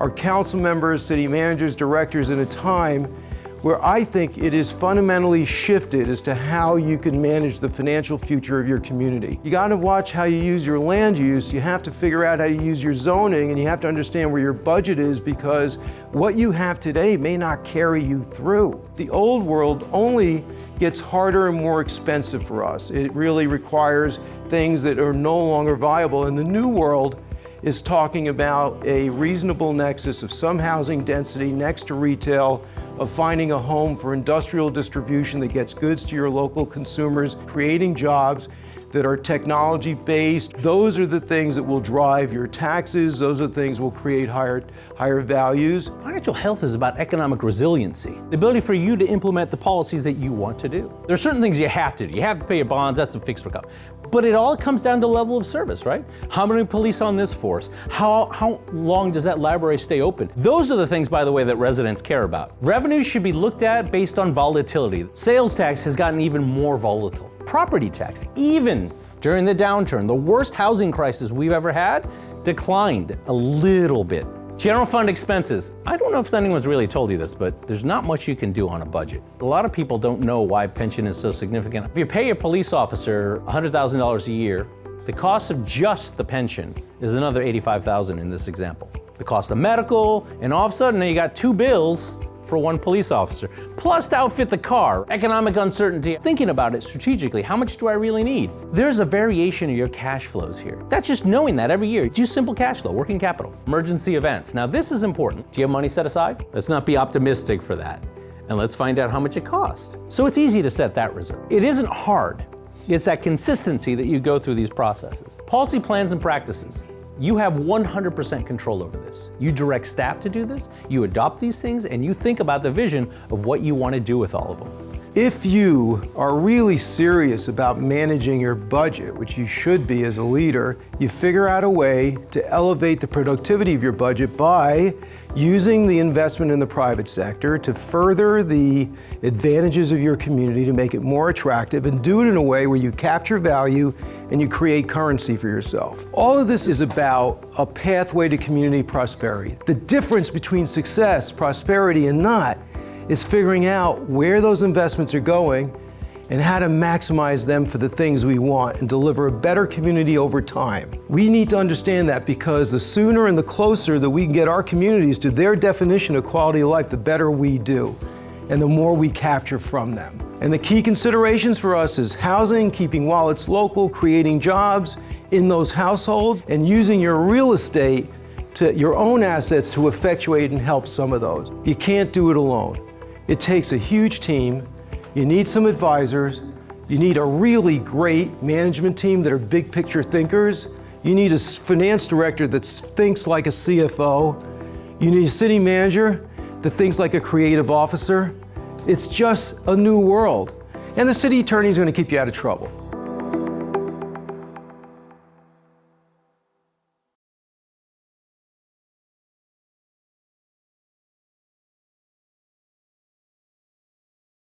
our council members, city managers, directors in a time where I think it is fundamentally shifted as to how you can manage the financial future of your community. You got to watch how you use your land use, you have to figure out how you use your zoning, and you have to understand where your budget is, because what you have today may not carry you through. The old world only gets harder and more expensive for us. It really requires things that are no longer viable. And the new world is talking about a reasonable nexus of some housing density next to retail, of finding a home for industrial distribution that gets goods to your local consumers, creating jobs that are technology-based. Those are the things that will drive your taxes. Those are the things that will create higher values. Financial health is about economic resiliency, the ability for you to implement the policies that you want to do. There are certain things you have to do. You have to pay your bonds, that's a fixed income. But it all comes down to level of service, right? How many police on this force? How long does that library stay open? Those are the things, by the way, that residents care about. Revenues should be looked at based on volatility. Sales tax has gotten even more volatile. Property tax, even during the downturn, the worst housing crisis we've ever had, declined a little bit. General fund expenses. I don't know if anyone's really told you this, but there's not much you can do on a budget. A lot of people don't know why pension is so significant. If you pay a police officer $100,000 a year, the cost of just the pension is another $85,000 in this example. The cost of medical, and all of a sudden you got two bills for one police officer, plus to outfit the car, economic uncertainty. Thinking about it strategically, how much do I really need? There's a variation of your cash flows here. That's just knowing that every year. Do simple cash flow, working capital, emergency events. Now this is important. Do you have money set aside? Let's not be optimistic for that. And let's find out how much it costs. So it's easy to set that reserve. It isn't hard. It's that consistency that you go through these processes. Policy plans and practices. You have 100% control over this. You direct staff to do this, you adopt these things, and you think about the vision of what you want to do with all of them. If you are really serious about managing your budget, which you should be as a leader, you figure out a way to elevate the productivity of your budget by using the investment in the private sector to further the advantages of your community, to make it more attractive, and do it in a way where you capture value and you create currency for yourself. All of this is about a pathway to community prosperity. The difference between success, prosperity, and not is figuring out where those investments are going and how to maximize them for the things we want and deliver a better community over time. We need to understand that, because the sooner and the closer that we can get our communities to their definition of quality of life, the better we do, and the more we capture from them. And the key considerations for us is housing, keeping wallets local, creating jobs in those households, and using your real estate to your own assets to effectuate and help some of those. You can't do it alone. It takes a huge team. You need some advisors. You need a really great management team that are big picture thinkers. You need a finance director that thinks like a CFO. You need a city manager that thinks like a creative officer. It's just a new world. And the city attorney is going to keep you out of trouble.